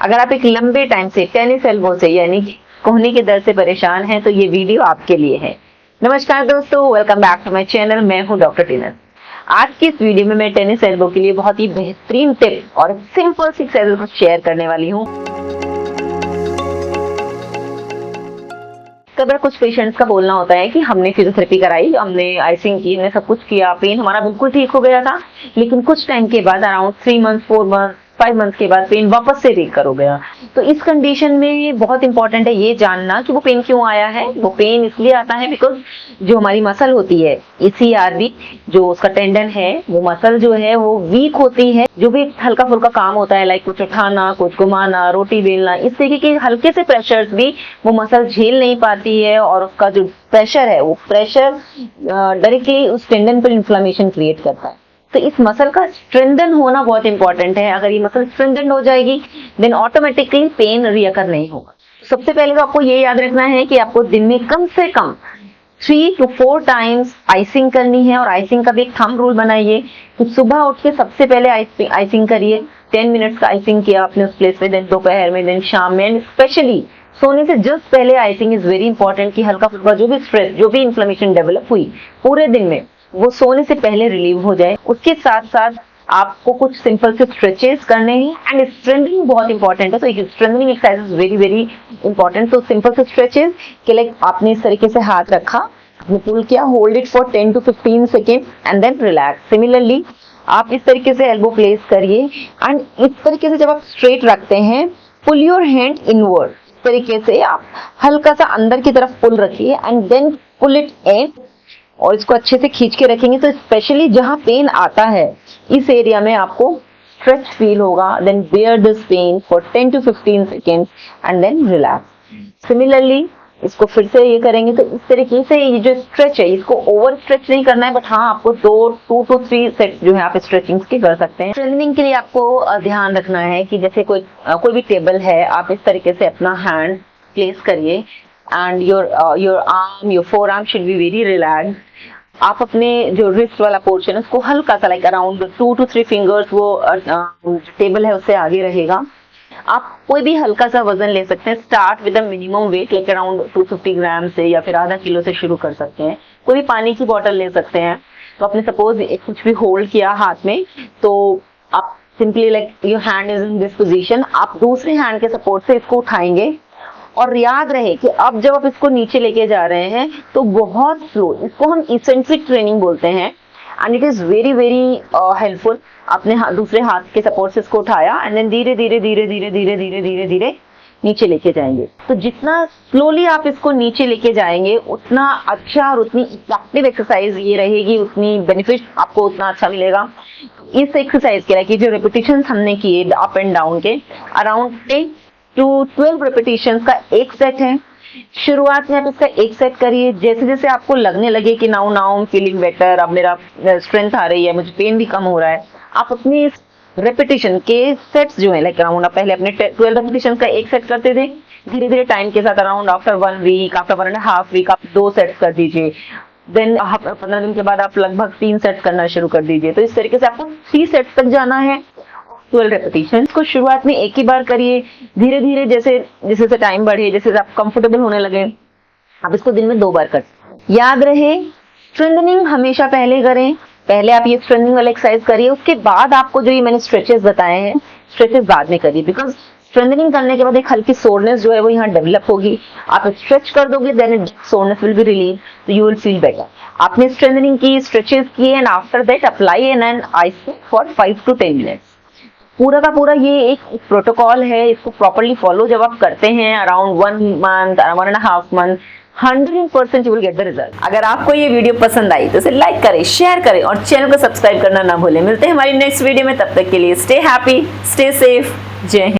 अगर आप एक लंबे टाइम से टेनिस एल्बो से यानी कोहनी के दर्द से परेशान हैं तो ये वीडियो आपके लिए है। नमस्कार दोस्तों, welcome back to my channel. मैं हूं डॉक्टर टीनस। आज की इस वीडियो में मैं टेनिस एल्बो के लिए बहुत ही बेहतरीन टिप और सिंपल सी एक्सरसाइज को शेयर करने वाली हूँ। कई बार कुछ पेशेंट्स का बोलना होता है कि हमने फिजियोथेरेपी कराई, हमने आइसिंग की, हमने सब कुछ किया, पेन हमारा बिल्कुल ठीक हो गया था, लेकिन कुछ टाइम के बाद अराउंड 3 मंथ 4 मंथ 5 मंथ के बाद पेन वापस से रिकर हो गया। तो इस कंडीशन में बहुत इंपॉर्टेंट है ये जानना कि वो पेन क्यों आया है। वो पेन इसलिए आता है बिकॉज जो हमारी मसल होती है ECRB, जो उसका टेंडन है, वो मसल जो है वो वीक होती है। जो भी हल्का फुल्का काम होता है लाइक कुछ उठाना, कुछ घुमाना, रोटी बेलना, इस तरीके के हल्के से प्रेशर्स भी वो मसल झेल नहीं पाती है और उसका जो प्रेशर है वो प्रेशर डायरेक्टली उस टेंडन पर इन्फ्लेमेशन क्रिएट करता है। तो इस मसल का स्ट्रेंथन होना बहुत इंपॉर्टेंट है। अगर ये मसल स्ट्रेंथन हो जाएगी देन ऑटोमेटिकली पेन रिअकर नहीं होगा। सबसे पहले तो आपको ये याद रखना है कि आपको दिन में कम से कम 3 to 4 टाइम्स आइसिंग करनी है। और आइसिंग का भी एक थंब रूल बनाइए कि सुबह उठ के सबसे पहले आइसिंग करिए। 10 मिनट्स का आइसिंग किया आपने उस प्लेस में, देन दोपहर में, देन शाम में, एंड स्पेशली सोने से जस्ट पहले आइसिंग इज वेरी इंपॉर्टेंट कि हल्का फुल्का जो भी स्ट्रेस, जो भी इन्फ्लेमेशन डेवलप हुई पूरे दिन में, वो सोने से पहले रिलीव हो जाए। उसके साथ साथ आपको कुछ सिंपल से स्ट्रेचेस करने हैं एंड स्ट्रेंथनिंग बहुत इंपॉर्टेंट है। तो strengthening exercise is very very important. तो सिंपल से स्ट्रेचेस कि लाइक आपने इस तरीके से हाथ रखा, पुल किया, hold it for 10 to 15 second and then relax. Similarly आप इस तरीके से एल्बो प्लेस करिए एंड इस तरीके से जब आप स्ट्रेट रखते हैं, पुल योर हैंड इनवर्ड। इस तरीके से आप हल्का सा अंदर की तरफ पुल रखिए and then pull it in, और इसको अच्छे से खींच के रखेंगे तो स्पेशली जहां पेन आता है इस एरिया में आपको स्ट्रेच फील होगा। Then bear this pain for 10 to 15 seconds and then relax. Similarly इसको फिर से ये करेंगे तो इस तरीके से ये जो स्ट्रेच है इसको ओवर स्ट्रेच नहीं करना है, बट हाँ आपको 2 to 3 सेट जो है आप स्ट्रेचिंग के कर सकते हैं। स्ट्रेंथनिंग के लिए आपको ध्यान रखना है कि जैसे कोई भी टेबल है, आप इस तरीके से अपना हैंड प्लेस करिए and your arm, your forearm should be very relaxed. आप अपने जो रिस्ट वाला पोर्शन है उसको हल्का सा लाइक अराउंड 2 to 3 फिंगर्स वो टेबल है उससे आगे रहेगा। आप कोई भी हल्का सा वजन ले सकते हैं। Start with a minimum weight like around 250 gram से या फिर आधा किलो से शुरू कर सकते हैं। कोई भी पानी की बोतल ले सकते हैं। तो आपने सपोज कुछ भी होल्ड किया हाथ में, तो आप simply like your hand is in this position, आप दूसरे हैंड के सपोर्ट से इसको उठाएंगे। और याद रहे कि अब जब आप इसको नीचे लेके जा रहे हैं तो बहुत स्लो, इसको हम इसेंट्रिक ट्रेनिंग बोलते हैं and it is very very helpful. आपने दूसरे हाथ के सपोर्ट से इसको उठाया एंड देन धीरे धीरे धीरे धीरे धीरे धीरे धीरे धीरे नीचे लेके जाएंगे। तो जितना स्लोली आप इसको नीचे लेके जाएंगे उतना अच्छा और उतनी इफेक्टिव एक्सरसाइज ये रहेगी, उतनी बेनिफिट आपको उतना अच्छा मिलेगा। इस एक्सरसाइज के लिए जो रिपीटेशन हमने किए अप एंड डाउन के अराउंड 10 to 12 रेपिटेशंस का एक सेट है। शुरुआत में आप इसका एक सेट करिए। जैसे जैसे आपको लगने लगे कि now I am feeling better, अब मेरा स्ट्रेंथ आ रही है, मुझे पेन भी कम हो रहा है, आप अपने रेपिटेशन के सेट्स जो है लाइक अराउंड आप पहले अपने 12 रेपिटेशन का एक सेट करते थे, धीरे धीरे टाइम के साथ around after 1 week, after 1.5 week आप 2 सेट्स कर दीजिए। देन 15 दिन के बाद आप लगभग 3 सेट्स करना शुरू कर दीजिए। तो इस तरीके से आपको 3 सेट्स तक जाना है। 12 रेपिटेशन को शुरुआत में एक ही बार करिए, धीरे धीरे जैसे जैसे टाइम बढ़े, जैसे आप कंफर्टेबल होने लगे, आप इसको दिन में 2 बार कर। याद रहे स्ट्रेंथनिंग हमेशा पहले करें। पहले आप ये स्ट्रेंथनिंग वाला एक्सरसाइज करिए, उसके बाद आपको जो ये मैंने स्ट्रेचेस बताए हैं स्ट्रेचेस बाद में करिए। बिकॉज स्ट्रेंथनिंग करने के बाद एक हल्की सोरनेस जो है वो यहाँ डेवलप होगी। आप स्ट्रेच कर दोगे then soreness will be relieve, तो यू विल फील बेटर। आपने स्ट्रेंथनिंग की, स्ट्रेचेस किए and after that apply an ice for 5 to 10 minutes. पूरा का पूरा ये एक प्रोटोकॉल है, इसको प्रॉपर्ली फॉलो जब आप करते हैं around 1 month 1.5 month 100% you will get the result. अगर आपको ये वीडियो पसंद आई तो इसे लाइक करें, शेयर करें और चैनल को सब्सक्राइब करना ना भूलें। मिलते हैं हमारी नेक्स्ट वीडियो में, तब तक के लिए स्टे हैप्पी, स्टे सेफ, जय हिंद।